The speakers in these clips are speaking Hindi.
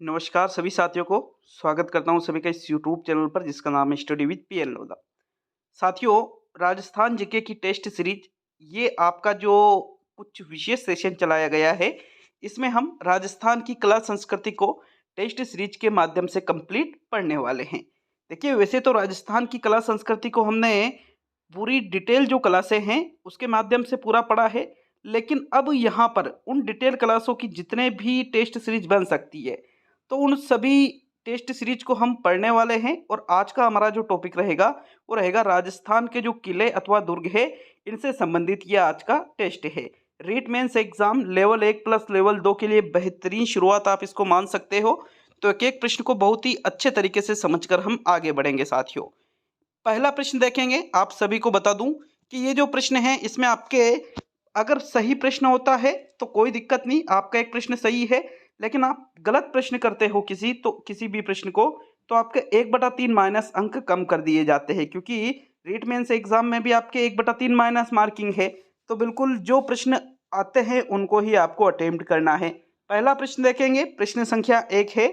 नमस्कार सभी साथियों को स्वागत करता हूं सभी का इस यूट्यूब चैनल पर जिसका नाम है स्टडी विद पीएल लोधा। साथियों, राजस्थान जीके की टेस्ट सीरीज ये आपका जो कुछ विशेष सेशन चलाया गया है, इसमें हम राजस्थान की कला संस्कृति को टेस्ट सीरीज के माध्यम से कंप्लीट पढ़ने वाले हैं। देखिए, वैसे तो राजस्थान की कला संस्कृति को हमने पूरी डिटेल जो क्लासें हैं उसके माध्यम से पूरा पढ़ा है, लेकिन अब यहाँ पर उन डिटेल क्लासों की जितने भी टेस्ट सीरीज बन सकती है तो उन सभी टेस्ट सीरीज को हम पढ़ने वाले हैं। और आज का हमारा जो टॉपिक रहेगा वो रहेगा राजस्थान के जो किले अथवा दुर्ग है इनसे संबंधित ये आज का टेस्ट है। REET mains exam level 1 plus level 2 के लिए बेहतरीन शुरुआत आप इसको मान सकते हो। तो एक एक प्रश्न को बहुत ही अच्छे तरीके से समझकर हम आगे बढ़ेंगे साथियों। पहला प्रश्न देखेंगे, आप सभी को बता दूं कि ये जो प्रश्न है इसमें आपके अगर सही प्रश्न होता है तो कोई दिक्कत नहीं, आपका एक प्रश्न सही है। लेकिन आप गलत प्रश्न करते हो किसी भी प्रश्न को तो आपके 1/3 माइनस अंक कम कर दिए जाते हैं, क्योंकि रीट मेंस एग्जाम में भी आपके 1/3 माइनस मार्किंग है। तो बिल्कुल जो प्रश्न आते हैं उनको ही आपको अटेम्प्ट करना है। पहला प्रश्न देखेंगे, प्रश्न संख्या 1 है,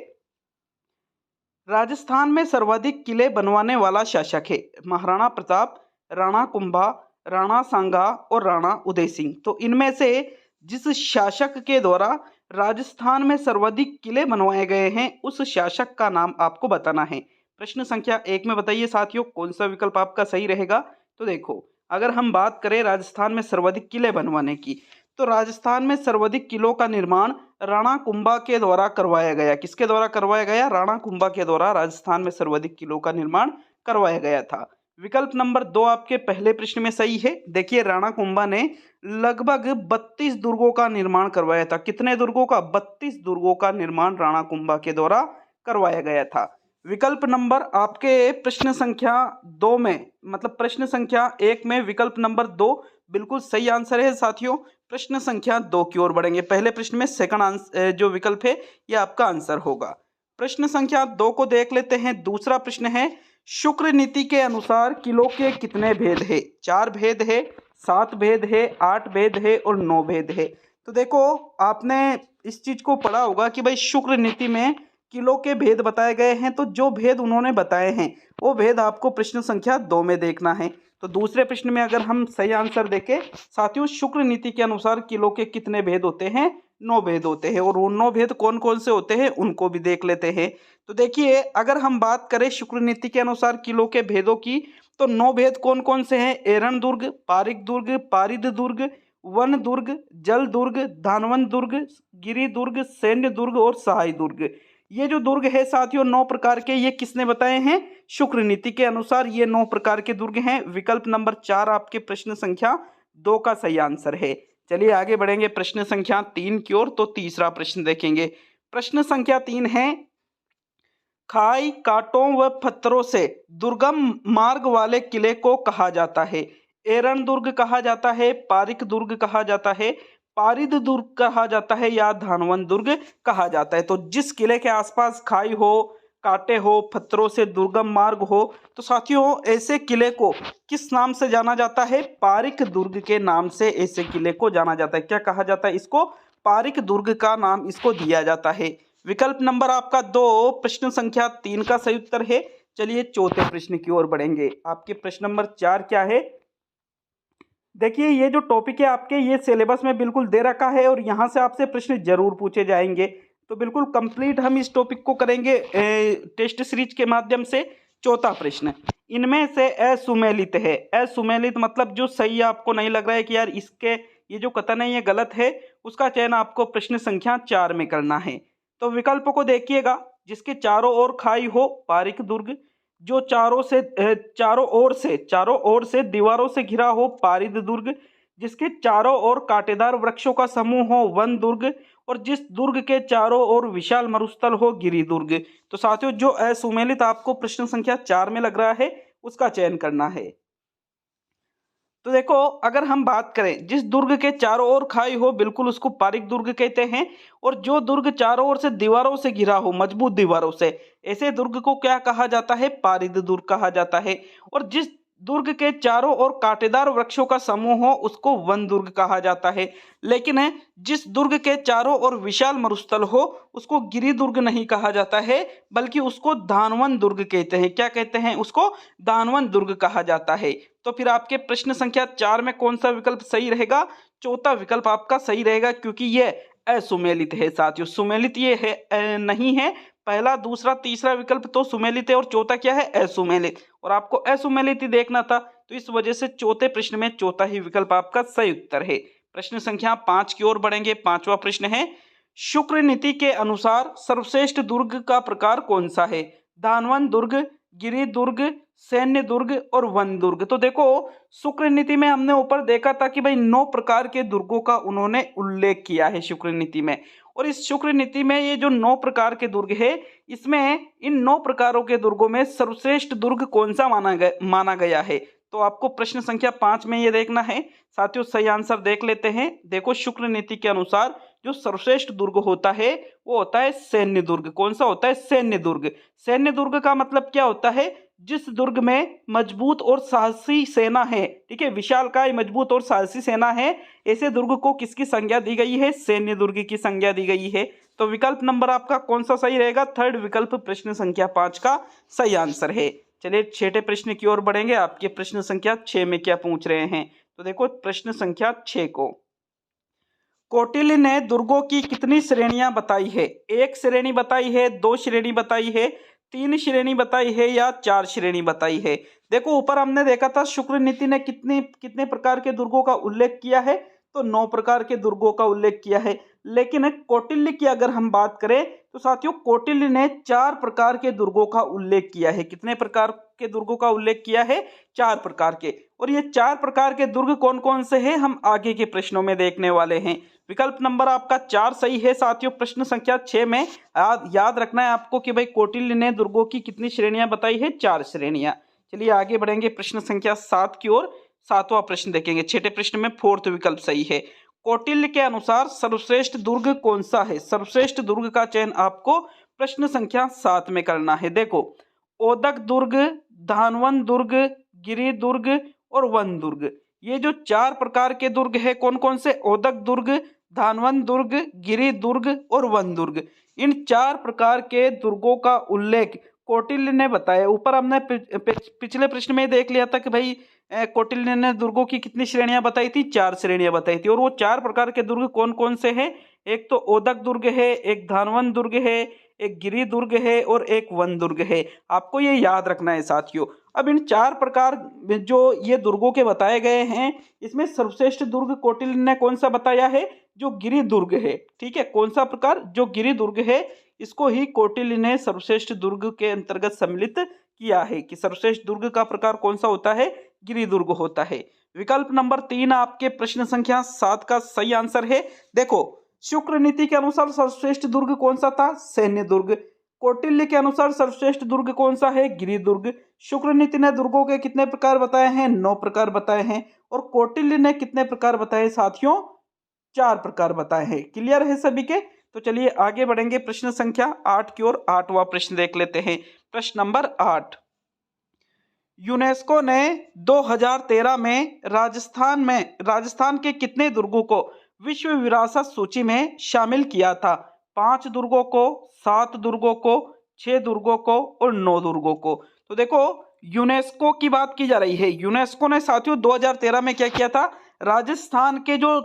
राजस्थान में सर्वाधिक किले बनवाने वाला शासक है? महाराणा प्रताप, राणा कुंभा, राणा सांगा और राणा उदय सिंह। तो इनमें से जिस शासक के द्वारा राजस्थान में सर्वाधिक किले बनवाए गए हैं उस शासक का नाम आपको बताना है। प्रश्न संख्या 1 में बताइए साथियों कौन सा विकल्प आपका सही रहेगा। तो देखो, अगर हम बात करें राजस्थान में सर्वाधिक किले बनवाने की, तो राजस्थान में सर्वाधिक किलों का निर्माण राणा कुंभा के द्वारा करवाया गया। किसके द्वारा करवाया गया? राणा कुंभा के द्वारा राजस्थान में सर्वाधिक किलों का निर्माण करवाया गया था। विकल्प नंबर 2 आपके पहले प्रश्न में सही है। देखिए, राणा कुंभा ने लगभग 32 दुर्गों का निर्माण करवाया था। कितने दुर्गों का? 32 दुर्गों का निर्माण राणा कुंभा के द्वारा करवाया गया था। विकल्प नंबर आपके प्रश्न संख्या 2 में, मतलब प्रश्न संख्या 1 में विकल्प नंबर 2 बिल्कुल सही आंसर है साथियों। प्रश्न संख्या 2 की ओर बढ़ेंगे। पहले प्रश्न में सेकंड आंसर जो विकल्प है ये आपका आंसर होगा। प्रश्न संख्या 2 को देख लेते हैं। दूसरा प्रश्न है, शुक्र नीति के अनुसार किलों के कितने भेद है? 4 भेद है, 7 भेद है, 8 भेद है और 9 भेद है। तो देखो, आपने इस चीज को पढ़ा होगा कि भाई शुक्र नीति में किलो के भेद बताए गए हैं, तो जो भेद उन्होंने बताए हैं वो भेद आपको प्रश्न संख्या 2 में देखना है। तो दूसरे प्रश्न में अगर हम सही आंसर देखें साथियों, शुक्र नीति के अनुसार किलो के कितने भेद होते हैं? 9 भेद होते हैं। और वो 9 भेद कौन कौन से होते हैं उनको भी देख लेते हैं। तो देखिए, अगर हम बात करें शुक्र नीति के अनुसार किलो के भेदों की, तो 9 भेद कौन कौन से हैं? एरण दुर्ग, पारिक दुर्ग, पारिद दुर्ग, वन दुर्ग, जल दुर्ग, धानवन दुर्ग, गिरी दुर्ग, सैन्य दुर्ग और सहाय दुर्ग। ये जो दुर्ग है साथियों 9 प्रकार के, ये किसने बताए हैं? शुक्र नीति के अनुसार ये 9 प्रकार के दुर्ग हैं। विकल्प नंबर 4 आपके प्रश्न संख्या 2 का सही आंसर है। चलिए आगे बढ़ेंगे प्रश्न संख्या 3 की ओर। तो तीसरा प्रश्न देखेंगे। प्रश्न संख्या 3 है, खाई, कांटों व पत्थरों से दुर्गम मार्ग वाले किले को कहा जाता है? एरण दुर्ग कहा जाता है, पारिक दुर्ग कहा जाता है, पारिद दुर्ग कहा जाता है या धानवन दुर्ग कहा जाता है? तो जिस किले के आसपास खाई हो, कांटे हो, पत्थरों से दुर्गम मार्ग हो, तो साथियों ऐसे किले को किस नाम से जाना जाता है? पारिक दुर्ग के नाम से ऐसे किले को जाना जाता है। क्या कहा जाता है इसको? पारिक दुर्ग का नाम इसको दिया जाता है। विकल्प नंबर आपका 2 प्रश्न संख्या 3 का सही उत्तर है। चलिए चौथे प्रश्न की ओर बढ़ेंगे। आपके प्रश्न नंबर 4 क्या है? देखिए, ये जो टॉपिक है आपके ये सिलेबस में बिल्कुल दे रखा है और यहाँ से आपसे प्रश्न जरूर पूछे जाएंगे। तो बिल्कुल कंप्लीट हम इस टॉपिक को करेंगे टेस्ट सीरीज के माध्यम से। चौथा प्रश्न, इनमें से असुमेलित है। असुमेलित मतलब जो सही आपको नहीं लग रहा है कि यार इसके ये जो कथन है ये गलत है, उसका चयन आपको प्रश्न संख्या 4 में करना है। तो विकल्पों को देखिएगा। जिसके चारों ओर खाई हो, पारिक दुर्ग। जो चारों ओर से दीवारों से घिरा हो, पारिद दुर्ग। जिसके चारों ओर कांटेदार वृक्षों का समूह हो, वन दुर्ग। और जिस दुर्ग के चारों ओर विशाल मरुस्थल हो, गिरी दुर्ग। तो साथियों जो असुमेलित आपको प्रश्न संख्या 4 में लग रहा है उसका चयन करना है। तो देखो, अगर हम बात करें जिस दुर्ग के चारों ओर खाई हो बिल्कुल उसको पारिक दुर्ग कहते हैं। और जो दुर्ग चारों ओर से दीवारों से घिरा हो, मजबूत दीवारों से, ऐसे दुर्ग को क्या कहा जाता है? पारिद दुर्ग कहा जाता है। और जिस दुर्ग के चारों ओर कांटेदार वृक्षों का समूह हो उसको वन दुर्ग कहा जाता है। लेकिन जिस दुर्ग के चारों ओर विशाल मरुस्थल हो उसको गिरि दुर्ग नहीं कहा जाता है, बल्कि उसको धानवन दुर्ग कहते हैं। क्या कहते हैं? उसको धानवन दुर्ग कहा जाता है। तो फिर आपके प्रश्न संख्या 4 में कौन सा विकल्प सही रहेगा? चौथा विकल्प आपका सही रहेगा, क्योंकि ये असुमेलित है साथियों। सुमेलित ये है नहीं है। पहला, दूसरा, तीसरा विकल्प तो सुमेलित है और चौथा क्या है? असुमेलित। और आपको असुमेलित ही देखना था, तो इस वजह से चौथे प्रश्न में चौथा ही विकल्प आपका सही उत्तर है। प्रश्न संख्या 5 की ओर बढ़ेंगे। पांचवा प्रश्न है, शुक्र नीति के अनुसार सर्वश्रेष्ठ दुर्ग का प्रकार कौन सा है? धानवन दुर्ग, गिरि दुर्ग, सैन्य दुर्ग और वन दुर्ग। तो देखो, शुक्र नीति में हमने ऊपर देखा था कि भाई 9 प्रकार के दुर्गों का उन्होंने उल्लेख किया है शुक्र नीति में। और इस शुक्र नीति में ये जो 9 प्रकार के दुर्ग है, इसमें इन 9 प्रकारों के दुर्गों में सर्वश्रेष्ठ दुर्ग कौन सा माना गया है? तो आपको प्रश्न संख्या 5 में ये देखना है साथियों। सही आंसर देख लेते हैं। देखो, शुक्र नीति के अनुसार जो सर्वश्रेष्ठ दुर्ग होता है वो होता है सैन्य दुर्ग। कौन सा होता है? सैन्य दुर्ग। सैन्य दुर्ग का मतलब क्या होता है? जिस दुर्ग में मजबूत और साहसी सेना है, ठीक है, विशालकाय मजबूत और साहसी सेना है, ऐसे दुर्ग को किसकी संज्ञा दी गई है? सैन्य दुर्ग की संज्ञा दी गई है। तो विकल्प नंबर आपका कौन सा सही रहेगा? थर्ड विकल्प प्रश्न संख्या 5 का सही आंसर है। चलिए छठे प्रश्न की ओर बढ़ेंगे। आपके प्रश्न संख्या 6 में क्या पूछ रहे हैं? तो देखो, प्रश्न संख्या 6 को, कौटिल्य ने दुर्गों की कितनी श्रेणियां बताई है? 1 श्रेणी बताई है, 2 श्रेणी बताई है, 3 श्रेणी बताई है या 4 श्रेणी बताई है? देखो, ऊपर हमने देखा था शुक्र नीति ने कितने कितने प्रकार के दुर्गों का उल्लेख किया है? तो 9 प्रकार के दुर्गों का उल्लेख किया है। लेकिन कौटिल्य की अगर हम बात करें तो साथियों, कौटिल्य ने 4 प्रकार के दुर्गों का उल्लेख किया है। कितने प्रकार के दुर्गों का उल्लेख किया है? 4 प्रकार के। और ये 4 प्रकार के दुर्ग कौन कौन से हैं, हम आगे के प्रश्नों में देखने वाले हैं। विकल्प नंबर आपका 4 सही है साथियों। प्रश्न संख्या 6 में याद रखना है आपको कि भाई कौटिल्य ने दुर्गों की कितनी श्रेणियां बताई है? 4 श्रेणियां। चलिए आगे बढ़ेंगे प्रश्न संख्या 7 की ओर। 7वां प्रश्न देखेंगे। छठे प्रश्न में 4th विकल्प सही है। कौटिल्य के अनुसार सर्वश्रेष्ठ दुर्ग कौन सा है? सर्वश्रेष्ठ दुर्ग का चयन आपको प्रश्न संख्या 7 में करना है। देखो, ओदक दुर्ग, धानवन दुर्ग, गिरि दुर्ग और वन दुर्ग, ये जो 4 प्रकार के दुर्ग है, कौन कौन से? ओदक दुर्ग, धानवन दुर्ग, गिरि दुर्ग और वन दुर्ग। इन 4 प्रकार के दुर्गों का उल्लेख कौटिल्य ने बताया। ऊपर हमने पिछले प्रश्न में देख लिया था कि भाई कौटिल्य ने दुर्गों की कितनी श्रेणियां बताई थी? 4 श्रेणियां बताई थी। और वो 4 प्रकार के दुर्ग कौन कौन से हैं? एक तो ओदक दुर्ग है, एक धानवन दुर्ग है, एक गिरि दुर्ग है और एक वन दुर्ग है। आपको ये याद रखना है साथियों। अब इन 4 प्रकार जो ये दुर्गों के बताए गए हैं, इसमें सर्वश्रेष्ठ दुर्ग कौटिल्य ने कौन सा बताया है? जो गिरि दुर्ग है। ठीक है, कौन सा प्रकार? जो गिरि दुर्ग है, इसको ही कौटिल्य ने सर्वश्रेष्ठ दुर्ग के अंतर्गत सम्मिलित किया है कि सर्वश्रेष्ठ दुर्ग का प्रकार कौन सा होता है? गिरि दुर्ग होता है। विकल्प नंबर 3 आपके प्रश्न संख्या 7 का सही आंसर है। देखो, शुक्र नीति के अनुसार सर्वश्रेष्ठ दुर्ग कौन सा था? सैन्य दुर्ग। कौटिल्य के अनुसार सर्वश्रेष्ठ दुर्ग कौन सा है? गिरि दुर्ग। शुक्र नीति ने दुर्गों के कितने प्रकार बताए हैं? 9 प्रकार बताए हैं। और कौटिल्य ने कितने प्रकार बताए साथियों? 4 प्रकार बताए हैं। क्लियर है सभी के? तो चलिए आगे बढ़ेंगे प्रश्न संख्या 8 की ओर। 8वां प्रश्न देख लेते हैं। प्रश्न नंबर 8, यूनेस्को ने 2013 में राजस्थान के कितने दुर्गों को विश्व विरासत सूची में शामिल किया था? 5 दुर्गों को, 7 दुर्गों को, 6 दुर्गों को और 9 दुर्गों को। तो देखो, यूनेस्को की बात की जा रही है। यूनेस्को ने साथियों 2013 में क्या किया था? राजस्थान के जो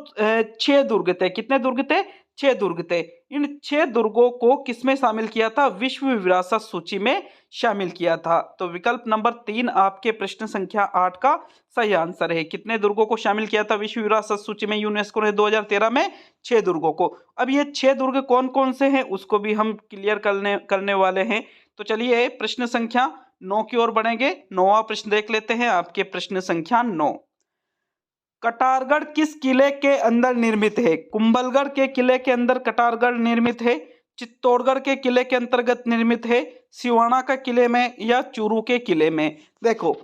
6 दुर्ग थे, कितने दुर्ग थे? 6 दुर्ग थे। इन 6 दुर्गों को किसमें शामिल किया था? विश्व विरासत सूची में शामिल किया था। तो विकल्प नंबर 3 आपके प्रश्न संख्या 8 का सही आंसर है। कितने दुर्गों को शामिल किया था विश्व विरासत सूची में यूनेस्को ने 2013 में? 6 दुर्गों को। अब ये 6 दुर्ग कौन कौन से हैं उसको भी हम क्लियर करने वाले हैं। तो चलिए प्रश्न संख्या 9 की ओर बढ़ेंगे। 9वां प्रश्न देख लेते हैं। आपके प्रश्न संख्या 9, कटारगढ़ किस किले के अंदर निर्मित है? कुंभलगढ़ के किले के अंदर कटारगढ़ निर्मित है, चित्तौड़गढ़ के किले के अंतर्गत निर्मित है, सिवाना का किले में या चूरू के किले में? देखो,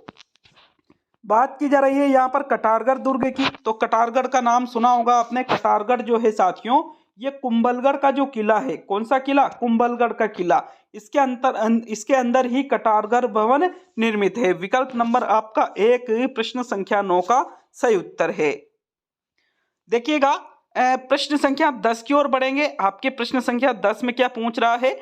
बात की जा रही है यहाँ पर कटारगढ़ दुर्ग की। तो कटारगढ़ का नाम सुना होगा आपने। कटारगढ़ जो है साथियों, ये कुंभलगढ़ का जो किला है, कौन सा किला? कुंभलगढ़ का किला। इसके अंदर ही कटारगढ़ भवन निर्मित है। विकल्प नंबर आपका 1 प्रश्न संख्या 9 का सही उत्तर है। देखिएगा प्रश्न संख्या 10 की ओर बढ़ेंगे। आपके प्रश्न संख्या 10 में क्या पूछ रहा है?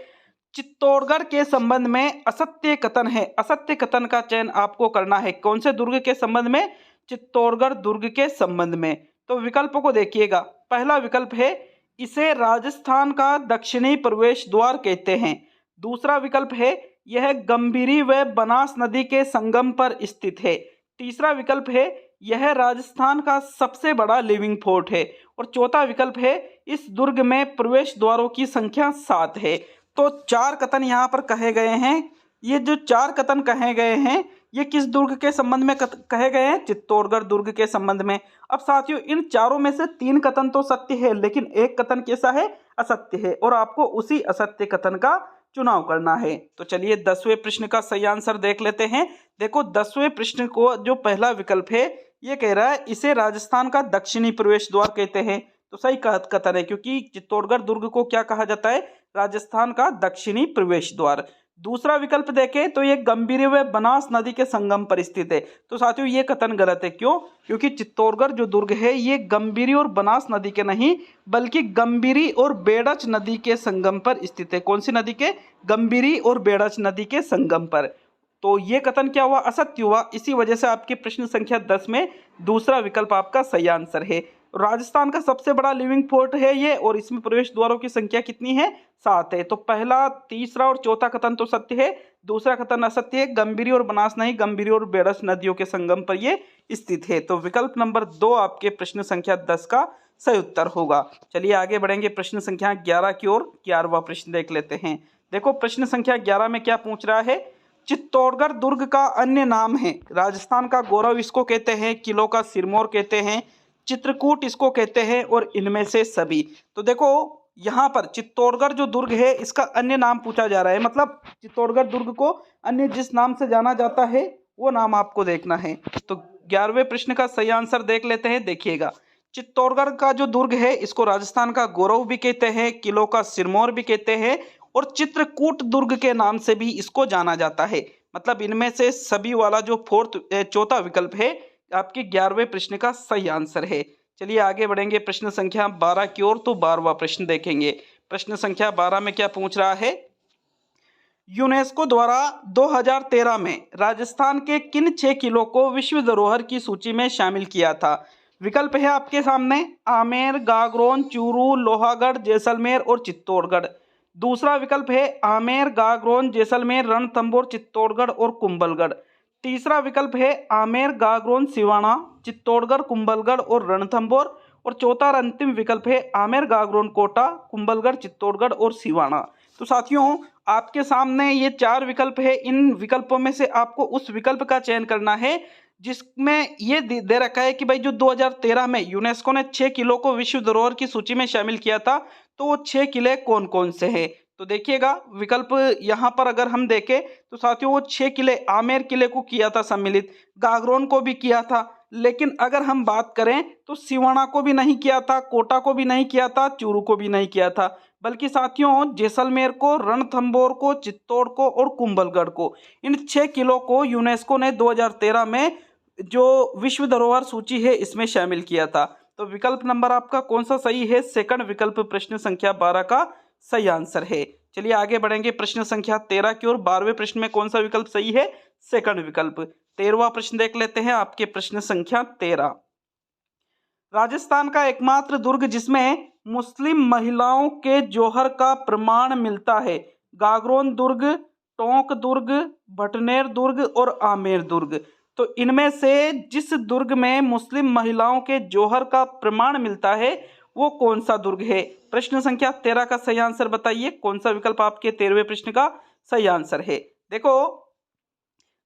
चित्तौड़गढ़ के संबंध में असत्य कथन है। असत्य कथन का चयन आपको करना है। कौन से दुर्ग के संबंध में? चित्तौड़गढ़ दुर्ग के संबंध में। तो विकल्पों को देखिएगा। पहला विकल्प है इसे राजस्थान का दक्षिणी प्रवेश द्वार कहते हैं। दूसरा विकल्प है यह गंभीरी व बनास नदी के संगम पर स्थित है। तीसरा विकल्प है यह राजस्थान का सबसे बड़ा लिविंग फोर्ट है। और चौथा विकल्प है इस दुर्ग में प्रवेश द्वारों की संख्या 7 है। तो 4 कथन यहाँ पर कहे गए हैं। ये जो 4 कथन कहे गए हैं ये किस दुर्ग के संबंध में कहे गए हैं? चित्तौड़गढ़ दुर्ग के संबंध में। अब साथियों इन चारों में से 3 कथन तो सत्य है, लेकिन एक कथन कैसा है? असत्य है, और आपको उसी असत्य कथन का चुनाव करना है। तो चलिए 10वें प्रश्न का सही आंसर देख लेते हैं। देखो 10वें प्रश्न को जो पहला विकल्प है ये कह रहा है इसे राजस्थान का दक्षिणी प्रवेश द्वार कहते हैं। तो सही कथन है, क्योंकि चित्तौड़गढ़ दुर्ग को क्या कहा जाता है? राजस्थान का दक्षिणी प्रवेश द्वार। दूसरा विकल्प देखें तो ये गंभीरी व बनास नदी के संगम पर स्थित है। तो साथियों ये कथन गलत है। क्यों? क्योंकि चित्तौड़गढ़ जो दुर्ग है ये गंभीरी और बनास नदी के नहीं बल्कि गंभीरी और बेड़च नदी के संगम पर स्थित है। कौन सी नदी के? गंभीरी और बेड़च नदी के संगम पर। तो ये कथन क्या हुआ? असत्य हुआ। इसी वजह से आपके प्रश्न संख्या 10 में दूसरा विकल्प आपका सही आंसर है। राजस्थान का सबसे बड़ा लिविंग फोर्ट है ये, और इसमें प्रवेश द्वारों की संख्या कितनी है? 7 है। तो पहला, तीसरा और चौथा कथन तो सत्य है, दूसरा कथन असत्य है। गंभीरी और बनास नहीं, गंभीरी और बेड़स नदियों के संगम पर ये स्थित है। तो विकल्प नंबर 2 आपके प्रश्न संख्या 10 का सही उत्तर होगा। चलिए आगे बढ़ेंगे प्रश्न संख्या 11 की ओर। 11वां प्रश्न देख लेते हैं। देखो प्रश्न संख्या 11 में क्या पूछ रहा है? चित्तौड़गढ़ दुर्ग का अन्य नाम है। राजस्थान का गौरव इसको कहते हैं, किलों का सिरमौर कहते हैं, चित्रकूट इसको कहते हैं, और इनमें से सभी। तो देखो यहाँ पर चित्तौड़गढ़ जो दुर्ग है इसका अन्य नाम पूछा जा रहा है, मतलब चित्तौड़गढ़ दुर्ग को अन्य जिस नाम से जाना जाता है वो नाम आपको देखना है। तो 11वें प्रश्न का सही आंसर देख लेते हैं। देखिएगा चित्तौड़गढ़ का जो दुर्ग है इसको राजस्थान का गौरव भी कहते हैं, किलों का सिरमौर भी कहते हैं, और चित्रकूट दुर्ग के नाम से भी इसको जाना जाता है। मतलब इनमें से सभी वाला जो चौथा विकल्प है आपके 11वें प्रश्न का सही आंसर है। चलिए आगे बढ़ेंगे प्रश्न संख्या 12 की ओर। तो 12वां प्रश्न देखेंगे। प्रश्न संख्या 12 में क्या पूछ रहा है? यूनेस्को द्वारा 2013 में राजस्थान के किन 6 किलों को विश्व धरोहर की सूची में शामिल किया था? विकल्प है आपके सामने आमेर, गागरोन, चूरू, लोहागढ़, जैसलमेर और चित्तौड़गढ़। दूसरा विकल्प है आमेर, गागरोन, जैसलमेर, रणथंभौर, चित्तौड़गढ़ और कुंभलगढ़। तीसरा विकल्प है आमेर, गागरोन, सिवाना, चित्तौड़गढ़, कुंभलगढ़ और रणथंभौर। और चौथा और अंतिम विकल्प है आमेर, गागरोन, कोटा, कुंभलगढ़, चित्तौड़गढ़ और सिवाना। तो साथियों आपके सामने ये 4 विकल्प है। इन विकल्पों में से आपको उस विकल्प का चयन करना है जिसमें ये दे रखा है कि भाई जो 2013 में यूनेस्को ने 6 किलों को विश्व धरोहर की सूची में शामिल किया था, तो वो 6 किले कौन कौन से हैं? तो देखिएगा विकल्प यहाँ पर अगर हम देखें तो साथियों वो 6 किले, आमेर किले को किया था सम्मिलित, गागरोन को भी किया था, लेकिन अगर हम बात करें तो सिवाना को भी नहीं किया था, कोटा को भी नहीं किया था, चूरू को भी नहीं किया था, बल्कि साथियों जैसलमेर को, रणथंभौर को, चित्तौड़ को और कुंभलगढ़ को, इन 6 किलों को यूनेस्को ने 2013 में जो विश्व धरोहर सूची है इसमें शामिल किया था। तो विकल्प नंबर आपका कौन सा सही है? सेकंड विकल्प प्रश्न संख्या 12 का सही आंसर है। चलिए आगे बढ़ेंगे प्रश्न संख्या 13 की ओर। 12वें प्रश्न में कौन सा विकल्प सही है? सेकंड विकल्प। 13वां प्रश्न देख लेते हैं आपके प्रश्न संख्या 13। राजस्थान का एकमात्र दुर्ग जिसमें मुस्लिम महिलाओं के जौहर का प्रमाण मिलता है, गागरोन दुर्ग, टोंक दुर्ग, भटनेर दुर्ग और आमेर दुर्ग। तो इनमें से जिस दुर्ग में मुस्लिम महिलाओं के जौहर का प्रमाण मिलता है वो कौन सा दुर्ग है? प्रश्न संख्या 13 का सही आंसर बताइए। कौन सा विकल्प आपके 13वें प्रश्न का सही आंसर है? देखो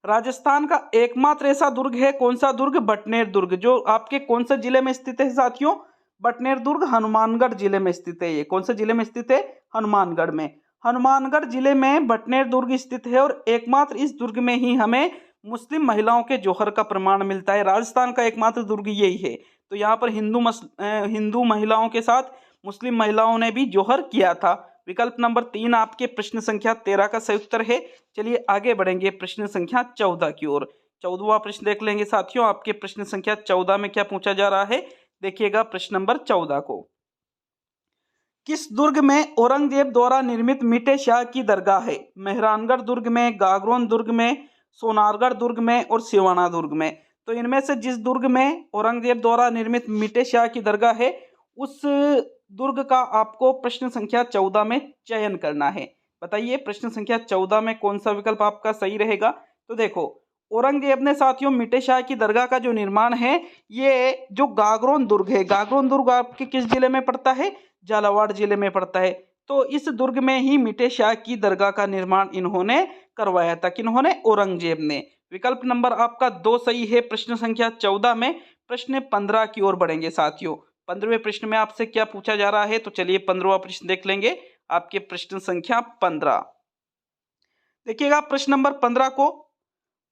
राजस्थान का एकमात्र ऐसा दुर्ग है, कौन सा दुर्ग? भटनेर दुर्ग, जो आपके कौन से जिले में स्थित है साथियों? भटनेर दुर्ग हनुमानगढ़ जिले में स्थित है। ये कौन से जिले में स्थित है? हनुमानगढ़ में। हनुमानगढ़ जिले में भटनेर दुर्ग स्थित है और एकमात्र इस दुर्ग में ही हमें मुस्लिम महिलाओं के जौहर का प्रमाण मिलता है। राजस्थान का एकमात्र दुर्ग यही है। तो यहाँ पर हिंदू महिलाओं के साथ मुस्लिम महिलाओं ने भी जोहर किया था। विकल्प नंबर 3 आपके प्रश्न संख्या 13 का सही उत्तर है। चलिए आगे बढ़ेंगे प्रश्न संख्या 14 की ओर। 14वां प्रश्न देख लेंगे साथियों। आपके प्रश्न संख्या 14 में क्या पूछा जा रहा है, देखिएगा प्रश्न नंबर 14 को। किस दुर्ग में औरंगजेब द्वारा निर्मित मीटे शाह की दरगाह है? मेहरानगढ़ दुर्ग में, गागरोन दुर्ग में, सोनारगढ़ दुर्ग में और सिवाना दुर्ग में। तो इनमें से जिस दुर्ग में औरंगजेब द्वारा निर्मित मीटे शाह की दरगाह है, उस दुर्ग का आपको प्रश्न संख्या 14 में चयन करना है। बताइए प्रश्न संख्या 14 में कौन सा विकल्प आपका सही रहेगा। तो देखो, औरंगजेब ने साथियों मीटे शाह की दरगाह का जो निर्माण है, ये जो गागरोन दुर्ग है, गागरोन दुर्ग आपके किस जिले में पड़ता है? झालावाड़ जिले में पड़ता है। तो इस दुर्ग में ही मीटे शाह की दरगाह का निर्माण इन्होंने करवाया था। किन्होंने? औरंगजेब ने। विकल्प नंबर आपका 2 सही है प्रश्न संख्या 14 में। प्रश्न 15 की ओर बढ़ेंगे साथियों। 15वें प्रश्न में आपसे क्या पूछा जा रहा है, तो चलिए 15वां प्रश्न देख लेंगे। आपके प्रश्न संख्या 15 देखिएगा। प्रश्न नंबर 15 को,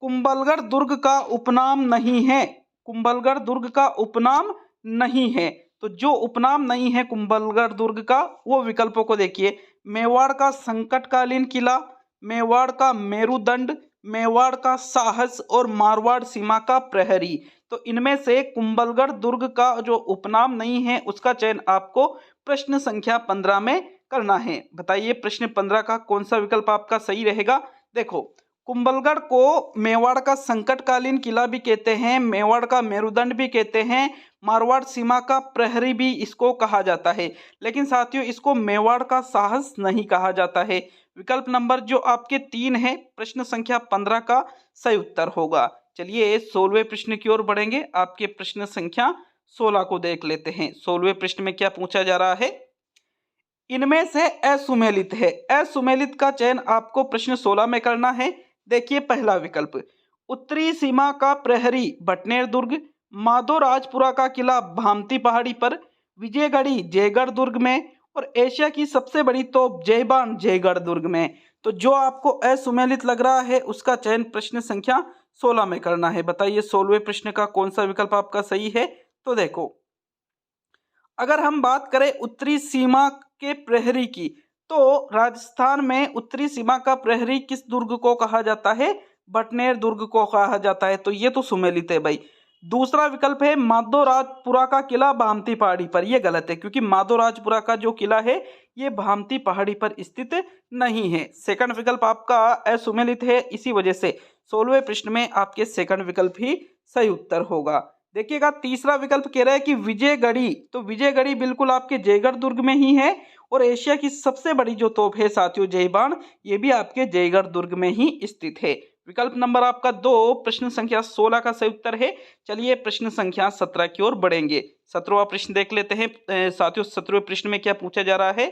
कुंभलगढ़ दुर्ग का उपनाम नहीं है। कुंभलगढ़ दुर्ग का उपनाम नहीं है। तो जो उपनाम नहीं है कुंभलगढ़ दुर्ग का, वो विकल्पों को देखिए। मेवाड़ का संकटकालीन किला, मेवाड़ का मेरुदंड, मेवाड़ का साहस और मारवाड़ सीमा का प्रहरी। तो इनमें से कुंभलगढ़ दुर्ग का जो उपनाम नहीं है, उसका चयन आपको प्रश्न संख्या 15 में करना है। बताइए प्रश्न 15 का कौन सा विकल्प आपका सही रहेगा। देखो, कुंभलगढ़ को मेवाड़ का संकटकालीन किला भी कहते हैं, मेवाड़ का मेरुदंड भी कहते हैं, मारवाड़ सीमा का प्रहरी भी इसको कहा जाता है। लेकिन साथियों, इसको मेवाड़ का साहस नहीं कहा जाता है। विकल्प नंबर जो आपके 3 है, प्रश्न संख्या 15 का सही उत्तर होगा। चलिए 16वें प्रश्न की ओर बढ़ेंगे। आपके प्रश्न संख्या 16 को देख लेते हैं। 16वें प्रश्न में क्या पूछा जा रहा है, इनमें से असुमेलित है। असुमेलित का चयन आपको प्रश्न 16 में करना है। देखिए पहला विकल्प, उत्तरी सीमा का प्रहरी भटनेर दुर्ग, माधोराजपुरा का किला भामती पहाड़ी पर, विजयगढ़ी जयगढ़ दुर्ग में और एशिया की सबसे बड़ी तोप जयबान जयगढ़ दुर्ग में। तो जो आपको असुमेलित लग रहा है, उसका चयन प्रश्न संख्या 16 में करना है। बताइए 16वें प्रश्न का कौन सा विकल्प आपका सही है। तो देखो, अगर हम बात करें उत्तरी सीमा के प्रहरी की, तो राजस्थान में उत्तरी सीमा का प्रहरी किस दुर्ग को कहा जाता है? भटनेर दुर्ग को कहा जाता है। तो ये तो सुमेलित है भाई। दूसरा विकल्प है माधोराजपुरा का किला भामती पहाड़ी पर। यह गलत है, क्योंकि माधोराजपुरा का जो किला है, ये भामती पहाड़ी पर स्थित नहीं है। सेकंड विकल्प आपका असुमेलित है, इसी वजह से 16वें प्रश्न में आपके सेकंड विकल्प ही सही उत्तर होगा। देखिएगा, तीसरा विकल्प कह रहा है कि विजयगढ़ी। तो विजयगढ़ी बिल्कुल आपके जयगढ़ दुर्ग में ही है, और एशिया की सबसे बड़ी जो तोप है साथियों जयबान, ये भी आपके जयगढ़ दुर्ग में ही स्थित है। विकल्प नंबर आपका 2 प्रश्न संख्या 16 का सही उत्तर है। चलिए प्रश्न संख्या 17 की ओर बढ़ेंगे। 17वां प्रश्न देख लेते हैं साथियों। 17वें प्रश्न में क्या पूछा जा रहा है,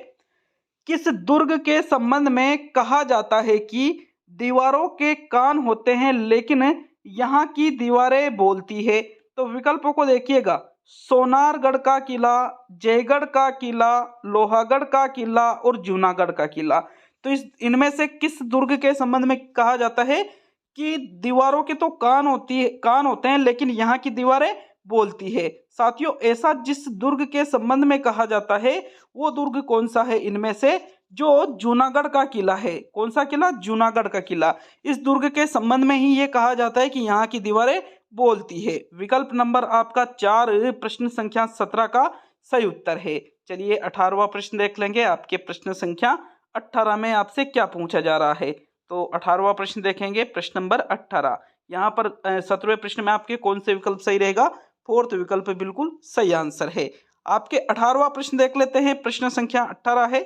किस दुर्ग के संबंध में कहा जाता है कि दीवारों के कान होते हैं लेकिन यहाँ की दीवारें बोलती है। तो विकल्पों को देखिएगा, सोनारगढ़ का किला, जयगढ़ का किला, लोहागढ़ का किला और जूनागढ़ का किला। तो इनमें से किस दुर्ग के संबंध में कहा जाता है कि दीवारों के तो कान होते हैं लेकिन यहाँ की दीवारें बोलती है। साथियों, ऐसा जिस दुर्ग के संबंध में कहा जाता है, वो दुर्ग कौन सा है इनमें से? जो जूनागढ़ का किला है। कौन सा किला? जूनागढ़ का किला। इस दुर्ग के संबंध में ही ये कहा जाता है कि यहाँ की दीवारें बोलती है। विकल्प नंबर आपका 4 प्रश्न संख्या 17 का सही उत्तर है। चलिए 18वां प्रश्न देख लेंगे। आपके प्रश्न संख्या 18 में आपसे क्या पूछा जा रहा है। तो 18वां प्रश्न देखेंगे, प्रश्न नंबर 18। यहाँ पर 17वें प्रश्न में आपके कौन से विकल्प सही रहेगा? 4th विकल्प बिल्कुल सही आंसर है। आपके 18वां प्रश्न देख लेते हैं। प्रश्न संख्या 18 है,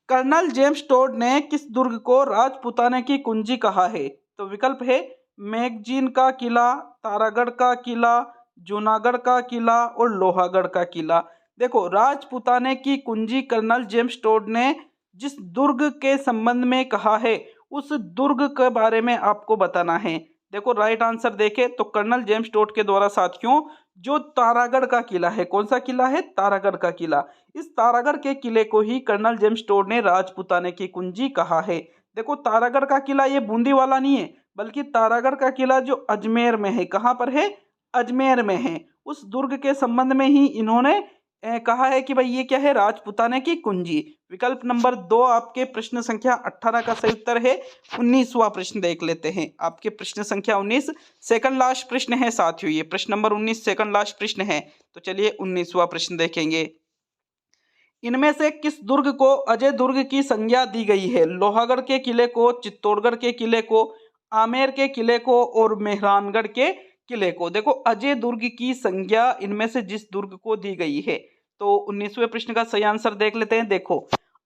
कर्नल जेम्स टोड ने किस दुर्ग को राजपुताने की कुंजी कहा है? तो विकल्प है मैगजीन का किला, तारागढ़ का किला, जूनागढ़ का किला और लोहागढ़ का किला। देखो, राजपुताने की कुंजी कर्नल जेम्स टोड ने जिस दुर्ग के संबंध में कहा है, उस दुर्ग के बारे में आपको बताना है। देखो, राइट आंसर देखें तो कर्नल जेम्स टोड के द्वारा साथियों जो तारागढ़ का किला है, कौन सा किला है? तारागढ़ का किला। इस तारागढ़ के किले को ही कर्नल जेम्स टोड ने राजपुताने की कुंजी कहा है। देखो, तारागढ़ का किला ये बूंदी वाला नहीं है, बल्कि तारागढ़ का किला जो अजमेर में है। कहाँ पर है? अजमेर में है। उस दुर्ग के संबंध में ही इन्होंने कहा है कि भाई ये क्या है, राजपुताने की कुंजी। विकल्प नंबर 2 आपके प्रश्न संख्या 18 का सही उत्तर है। 19वां प्रश्न देख लेते हैं, आपके प्रश्न संख्या 19 सेकंड लास्ट प्रश्न है साथियों, ये प्रश्न नंबर 19 सेकंड लास्ट प्रश्न है। तो चलिए 19वां प्रश्न देखेंगे। इनमें से किस दुर्ग को अजय दुर्ग की संज्ञा दी गई है? लोहागढ़ के किले को, चित्तौड़गढ़ के किले को, आमेर के किले को और मेहरानगढ़ के किले को। देखो अजय दुर्ग की संज्ञा इनमें से जिस दुर्ग को दी गई है, तो 19वें प्रश्न का सही आंसर देख लेते हैं। देखो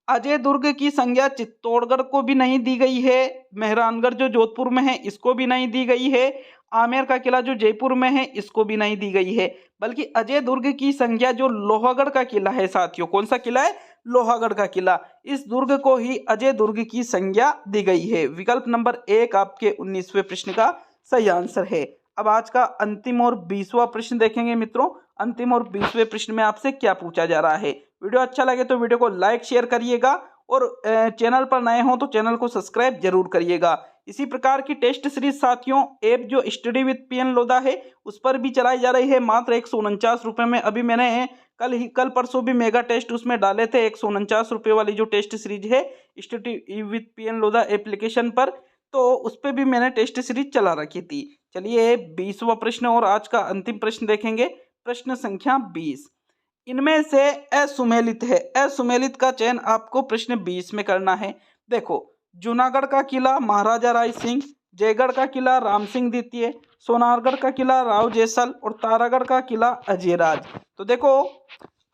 अजय दुर्ग की संज्ञा चित्तौड़गढ़ को भी नहीं दी गई है, मेहरानगढ़ जो जोधपुर में है इसको भी नहीं दी गई है, आमेर का किला जो जयपुर में है इसको भी नहीं दी गई है, बल्कि अजय दुर्ग की संज्ञा जो लोहागढ़ का किला है साथियों, कौन सा किला है? लोहागढ़ का किला, इस दुर्ग को ही अजय दुर्ग की संज्ञा दी गई है। विकल्प नंबर 1 आपके 19वें प्रश्न का सही आंसर है। अब आज का अंतिम और 20वां प्रश्न देखेंगे मित्रों। अंतिम और 20वें प्रश्न में आपसे क्या पूछा जा रहा है। वीडियो अच्छा लगे तो वीडियो को लाइक शेयर करिएगा और चैनल पर नए हो तो चैनल को सब्सक्राइब जरूर करिएगा। इसी प्रकार की टेस्ट सीरीज साथियों ऐप जो स्टडी विद पीएन लोधा है उस पर भी चलाई जा रही है मात्र 149 रुपये में। अभी मैंने कल परसों भी मेगा टेस्ट उसमें डाले थे 149 रुपये वाली जो टेस्ट सीरीज है study with PN Lodha application पर, तो उस पर भी मैंने टेस्ट सीरीज चला रखी थी। चलिए 20वां प्रश्न और आज का अंतिम प्रश्न देखेंगे। प्रश्न संख्या 20, इनमें से असुमेलित है, असुमेलित का चयन आपको प्रश्न 20 में करना है। देखो जूनागढ़ का किला महाराजा राय सिंह, जयगढ़ का किला राम सिंह द्वितीय, सोनारगढ़ का किला राव जैसल और तारागढ़ का किला अजयराज। तो देखो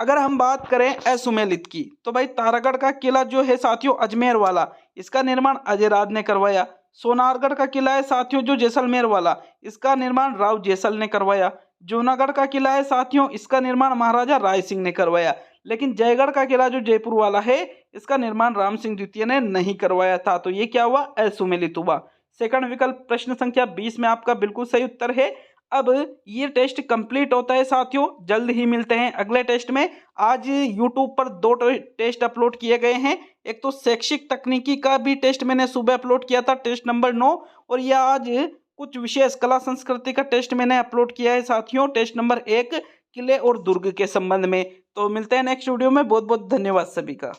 अगर हम बात करें असुमेलित की तो भाई तारागढ़ का किला जो है साथियों अजमेर वाला, इसका निर्माण अजयराज ने करवाया। सोनारगढ़ का किला है साथियों जो जैसलमेर वाला, इसका निर्माण राव जैसल ने करवाया। जूनागढ़ का किला है साथियों, इसका निर्माण महाराजा राय सिंह ने करवाया। लेकिन जयगढ़ का किला जो जयपुर वाला है इसका निर्माण राम सिंह द्वितीय ने नहीं करवाया था। तो ये क्या हुआ? असुमेलित हुआ। सेकंड विकल्प प्रश्न संख्या 20 में आपका बिल्कुल सही उत्तर है। अब ये टेस्ट कंप्लीट होता है साथियों, जल्द ही मिलते हैं अगले टेस्ट में। आज यूट्यूब पर 2 टेस्ट अपलोड किए गए हैं। एक तो शैक्षिक तकनीकी का भी टेस्ट मैंने सुबह अपलोड किया था, टेस्ट नंबर 9, और यह आज कुछ विशेष कला संस्कृति का टेस्ट मैंने अपलोड किया है साथियों, टेस्ट नंबर 1 किले और दुर्ग के संबंध में। तो मिलते हैं नेक्स्ट वीडियो में। बहुत बहुत धन्यवाद सभी का।